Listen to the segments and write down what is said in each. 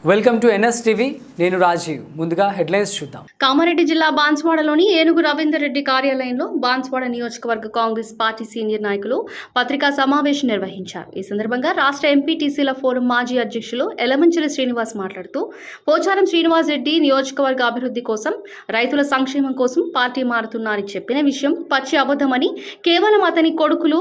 Welcome to NSTV. నేను రాజీవ్. ముందుగా headlines చూద్దాం. కామారెడ్డి జిల్లా బాన్స్వాడలోని ఏనుగు రవీందర్ రెడ్డి కార్యాలయంలో బాన్స్వాడ నియోజకవర్గ కాంగ్రెస్ పార్టీ సీనియర్ నాయకులు పత్రికా సమావేశం నిర్వహించారు. ఈ సందర్భంగా రాష్ట్ర ఎంపీటీసీల ఫోరం మాజీ అధ్యక్షులు ఎలమంచిలి శ్రీనివాస్ మాట్లాడుతూ పోచారం శ్రీనివాస్ రెడ్డి నియోజకవర్గ అభివృద్ధి కోసం, రైతుల సంక్షేమం కోసం పార్టీ మారుతున్నారని చెప్పిన విషయం పచ్చి అబద్ధమని, కేవలం అతని కొడుకులు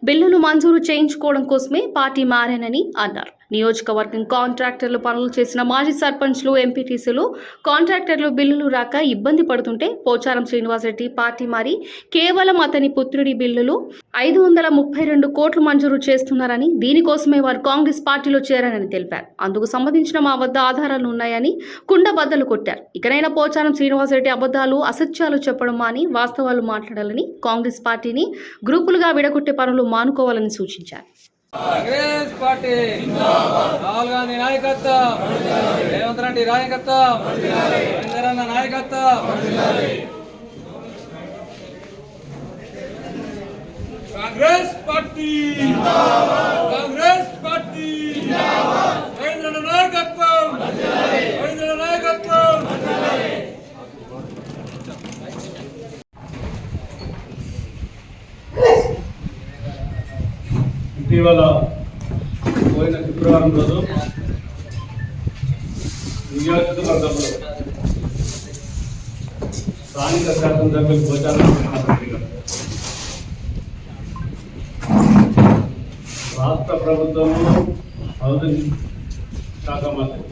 బిల్లులు మంజూరు చేయించుకోవడం కోసమే పార్టీ మారానని అన్నారు. నియోజకవర్గం కాంట్రాక్టర్లు పనులు చేసిన మాజీ సర్పంచ్లు, ఎంపీటీసీలు, కాంట్రాక్టర్లు బిల్లులు రాక ఇబ్బంది పడుతుంటే పోచారం శ్రీనివాసరెడ్డి పార్టీ మారి కేవలం అతని పుత్రుడి బిల్లులు 532 కోట్లు మంజూరు చేస్తున్నారని, దీనికోసమే వారు కాంగ్రెస్ పార్టీలో చేరారని తెలిపారు. అందుకు సంబంధించిన మా వద్ద ఆధారాలు ఉన్నాయని కుండబద్దలు కొట్టారు. ఇకనైనా పోచారం శ్రీనివాసరెడ్డి అబద్ధాలు, అసత్యాలు చెప్పడం మాని వాస్తవాలు మాట్లాడాలని, కాంగ్రెస్ పార్టీని గ్రూపులుగా విడగొట్టే పనులు మానుకోవాలని సూచించారు. కాంగ్రెస్ పార్టీ రాహుల్ గాంధీ నాయకత్వం, రేవంత్ రెడ్డి నాయకత్వం, చంద్రన్న నాయకత్వం. కాంగ్రెస్ పార్టీ, కాంగ్రెస్ పార్టీ, రేవంత్ నాయకత్వం, రేవంత్ నాయకత్వం. ఇటీవల పోయిన శుక్రవారం రోజు నియోజకవర్గంలో స్థానిక శాసనసభ్యులు పోచారం రాష్ట్ర ప్రభుత్వము హౌసింగ్ శాఖ మంత్రి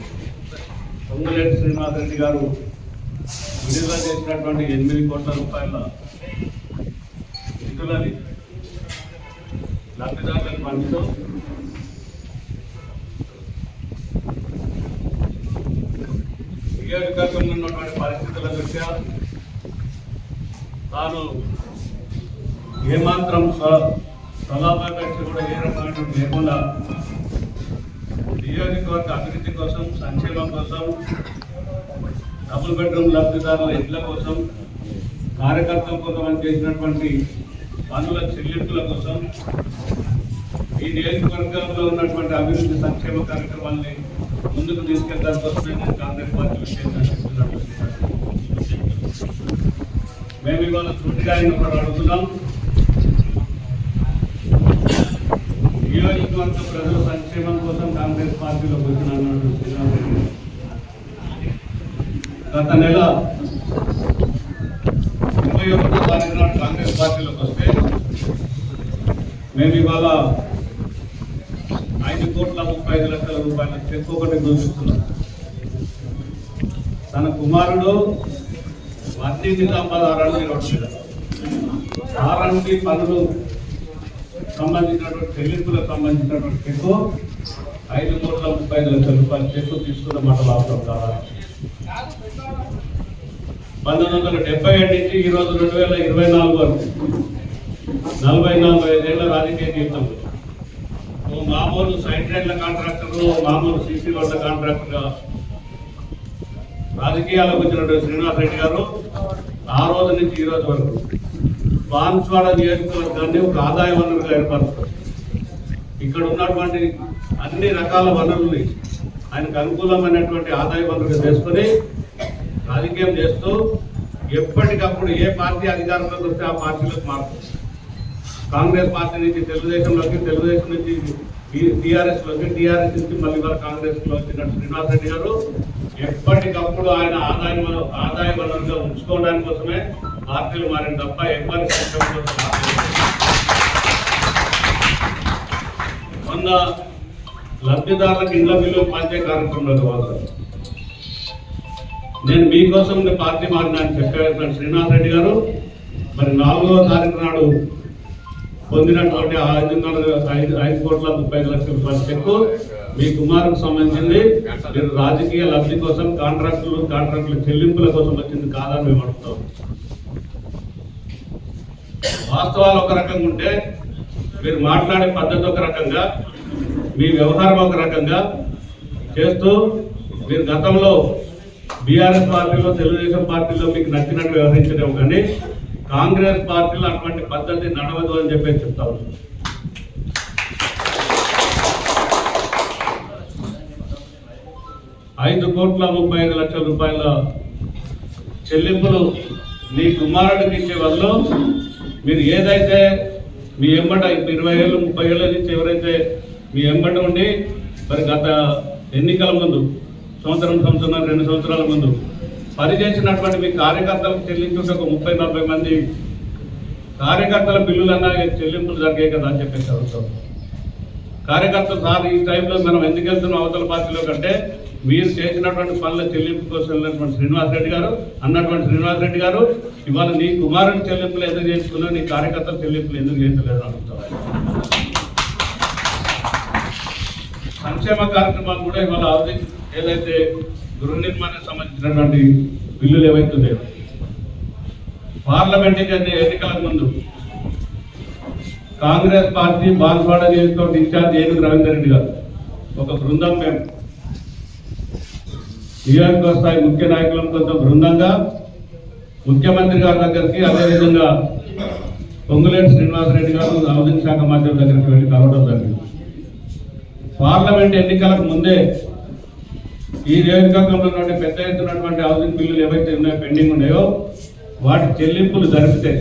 పొంగులేటి శ్రీనివాసరెడ్డి గారు విడుదల చేసినటువంటి 8 కోట్ల రూపాయల నిధులని లబ్ధిదారులకు పంచుతూ నియోజకవర్గంలో ఉన్నటువంటి పరిస్థితుల దృష్ట్యా తాను ఏమాత్రం స్వలాభాపేక్ష కూడా ఏ రకమైనటువంటి లేకుండా నియోజకవర్గ అభివృద్ధి కోసం, సంక్షేమం కోసం, డబుల్ బెడ్రూమ్ లబ్ధిదారుల ఇండ్ల కోసం, కార్యకర్తల కోసం అని చేసినటువంటి పనుల చెల్లింపుల కోసం, ఈ నియోజకవర్గంలో ఉన్నటువంటి అభివృద్ధి సంక్షేమ కార్యక్రమాలని ముందుకు తీసుకెళ్ళడం కోసమే నేను కాంగ్రెస్ పార్టీలో చేస్తున్నట్టు మేము ఇవాళ సూటిగా అయినప్పుడు అడుగుతున్నాం. నియోజకవర్గ ప్రజల సంక్షేమం కోసం కాంగ్రెస్ పార్టీలోకి వచ్చిన గత నెల 21వ తారీఖు నాడు కాంగ్రెస్ పార్టీలోకి వస్తే మేము ఇవాళ 5,35,00,000 రూపాయల చెక్ ఒకటి చూపిస్తున్నాం. తన కుమారుడు వర్ణి నిజామాబాద్ ఆర్ఎండి పనులు సంబంధించినటువంటి చెల్లింపులకు సంబంధించినటువంటి చెక్ 5,35,00,000 రూపాయల చెక్ తీసుకున్న మాట వాస్తవం కావాలి. 1977 నుంచి ఈరోజు 2024 వరకు 44 ఏళ్ల రాజకీయ జీవితంలో మామూలు సైడ్ రైళ్ల కాంట్రాక్టర్, మామూలు సీసీ రోడ్ల కాంట్రాక్టర్గా రాజకీయాలకు వచ్చినటువంటి శ్రీనివాస్ రెడ్డి గారు ఆ రోజు నుంచి ఈ రోజు వరకు బాన్స్వాడ నియోజకవర్గాన్ని ఒక ఆదాయ వనరుగా ఏర్పరుస్తారు. ఇక్కడ ఉన్నటువంటి అన్ని రకాల వనరుల్ని ఆయనకు అనుకూలమైనటువంటి ఆదాయ వనరుగా చేసుకొని రాజకీయం చేస్తూ ఎప్పటికప్పుడు ఏ పార్టీ అధికారంలోకి వస్తే ఆ పార్టీలోకి మారుతుంది. కాంగ్రెస్ పార్టీ నుంచి తెలుగుదేశంలోకి, తెలుగుదేశం నుంచి టీఆర్ఎస్లోకి, టీఆర్ఎస్ నుంచి మళ్ళీ వారు కాంగ్రెస్లో వచ్చినట్టు శ్రీనివాస్ రెడ్డి గారు ఎప్పటికప్పుడు ఆయన ఆదాయ వనరుగా ఉంచుకోవడానికి కోసమే పార్టీలు మారిన తప్ప ఎవరి సంక్షేమం కోసం మొన్న లబ్ధిదారులకు ఇండ్ల బిల్లు పంచే కార్యక్రమంలో కావాలి. నేను మీకోసం పార్టీ మారినా అని చెప్పారు శ్రీనివాస్ రెడ్డి గారు. మరి 4వ తారీఖు నాడు పొందినటువంటి 5,30,00,000 రూపాయల చెక్ మీ కుమారుకు సంబంధించింది. మీరు రాజకీయ లబ్ధి కోసం, కాంట్రాక్టుల చెల్లింపుల కోసం వచ్చింది కాదని మేము అడుగుతాం. వాస్తవాలు ఒక రకంగా ఉంటే మీరు మాట్లాడే పద్ధతి ఒక రకంగా, మీ వ్యవహారం ఒక రకంగా చేస్తూ మీరు గతంలో బీఆర్ఎస్ పార్టీలో, తెలుగుదేశం పార్టీలో మీకు నచ్చినట్టు వ్యవహరించలేము, కానీ కాంగ్రెస్ పార్టీలో అటువంటి పద్ధతి నడవదు అని చెప్పి చెప్తా ఉన్నాం. 5,35,00,000 రూపాయల చెల్లింపులు మీ కుమారుడికి ఇచ్చే వల్ల మీరు ఏదైతే మీ ఎంబట 20 ఏళ్ళు 30 ఏళ్ళ నుంచి ఎవరైతే మీ ఎంబట ఉండి మరి గత ఎన్నికల ముందు సంవత్సరం 2 సంవత్సరాల ముందు పనిచేసినటువంటి మీ కార్యకర్తలకు చెల్లించుంటే ఒక 30-40 మంది కార్యకర్తల బిల్లులన్నా చెల్లింపులు జరిగాయి కదా అని చెప్పేసి అడుగుతాం. కార్యకర్తలు సార్ ఈ టైంలో మనం ఎందుకు వెళ్తున్నాం అవతల పార్టీలో కంటే మీరు చేసినటువంటి పనుల చెల్లింపు కోసం వెళ్ళినటువంటి శ్రీనివాస్ రెడ్డి గారు ఇవాళ నీ కుమారుడి చెల్లింపులు ఎందుకు చేసుకున్నావు, నీ కార్యకర్తల చెల్లింపులు ఎందుకు చేస్తలేదు అడుగుతాం. సంక్షేమ కార్యక్రమాలు కూడా ఇవాళ ఏదైతే గృహ నిర్మాణానికి సంబంధించినటువంటి బిల్లులు ఏవైతే ఉన్నాయో పార్లమెంట్ ఎన్నికలకు ముందు కాంగ్రెస్ పార్టీ బాన్స్వాడ నియోజకవర్గ ఇన్ఛార్జ్ ఏనుగు రవీందర్ రెడ్డి గారు ఒక బృందం మేము నియోజకవర్గ స్థాయి ముఖ్య నాయకులం కొంత బృందంగా ముఖ్యమంత్రి గారి దగ్గరికి అదేవిధంగా పొంగులేటి శ్రీనివాసరెడ్డి గారు హౌసింగ్ శాఖ మంత్రి దగ్గరికి వెళ్ళి కలవడం జరిగింది. పార్లమెంట్ ఎన్నికలకు ముందే ఈ నియోజకవర్గంలో ఉన్నటువంటి పెద్ద ఎత్తున్నటువంటి హౌసింగ్ బిల్లులు ఏవైతే ఉన్నాయో పెండింగ్ ఉన్నాయో వాటి చెల్లింపులు జరిపితే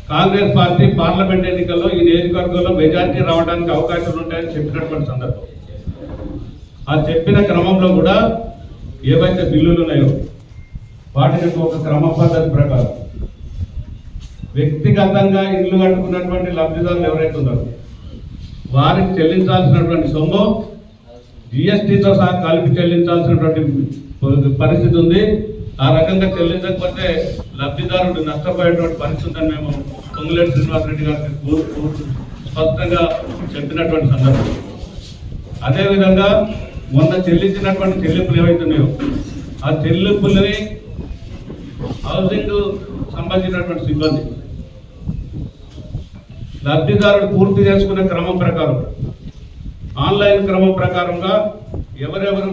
కాంగ్రెస్ పార్టీ పార్లమెంట్ ఎన్నికల్లో ఈ నియోజకవర్గంలో మెజార్టీ రావడానికి అవకాశాలు ఉంటాయని చెప్పినటువంటి సందర్భం. ఆ చెప్పిన క్రమంలో కూడా ఏవైతే బిల్లులు ఉన్నాయో వాటిని ఒక క్రమ పద్ధతి ప్రకారం వ్యక్తిగతంగా ఇల్లు కట్టుకున్నటువంటి లబ్ధిదారులు ఎవరైతే ఉన్నారో వారికి చెల్లించాల్సినటువంటి సొమ్ము జిఎస్టీతో సహా కలిపి చెల్లించాల్సినటువంటి పరిస్థితి ఉంది. ఆ రకంగా చెల్లించకపోతే లబ్ధిదారుడు నష్టపోయేటువంటి పరిస్థితి ఉందని మేము పొంగులేటి శ్రీనివాసరెడ్డి గారికి స్పష్టంగా చెప్పినటువంటి సందర్భం. అదేవిధంగా మొన్న చెల్లించినటువంటి చెల్లింపులు ఏవైతున్నాయో ఆ చెల్లింపులని హౌసింగ్ సంబంధించినటువంటి సిబ్బంది లబ్ధిదారుడు పూర్తి చేసుకునే క్రమం ప్రకారం ఆన్లైన్ క్రమం ప్రకారంగా ఎవరెవరు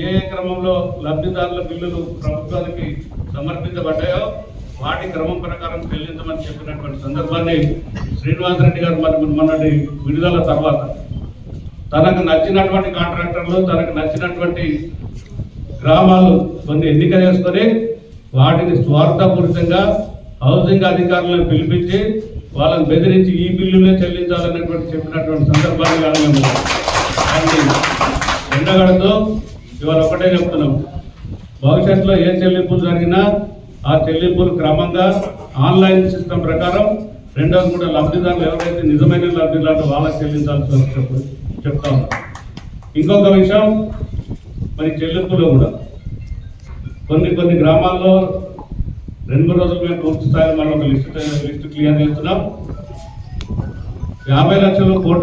ఏ క్రమంలో లబ్ధిదారుల బిల్లులు ప్రభుత్వానికి సమర్పించబడ్డాయో వాటి క్రమం ప్రకారం చెల్లించమని చెప్పినటువంటి సందర్భాన్ని శ్రీనివాసరెడ్డి గారు మొన్నటి విడుదల తర్వాత తనకు నచ్చినటువంటి కాంట్రాక్టర్లు తనకు నచ్చినటువంటి గ్రామాలు కొన్ని ఎన్నిక చేసుకొని వాటిని స్వార్థపూరితంగా హౌసింగ్ అధికారులను పిలిపించి వాళ్ళని బెదిరించి ఈ బిల్లులే చెల్లించాలనేటువంటి చెప్పినటువంటి సందర్భాన్ని కానీ మేము ఎండగడతో ఇవాళ ఒకటే చెప్తున్నాం. భవిష్యత్తులో ఏ చెల్లింపులు జరిగినా ఆ చెల్లింపులు క్రమంగా ఆన్లైన్ సిస్టమ్ ప్రకారం రెండోది కూడా లబ్ధిదారులు ఎవరైతే నిజమైన లబ్ధిదారులు వాళ్ళకి చెల్లించాల్సి చెప్తా ఉన్నాం. ఇంకొక విషయం మరి చెల్లింపులో కూడా కొన్ని గ్రామాల్లో 2 రోజులు మేము పూర్తి స్థాయిలో మనం ఒక లిస్టు క్లియర్ చేస్తున్నాం. 50 లక్షలు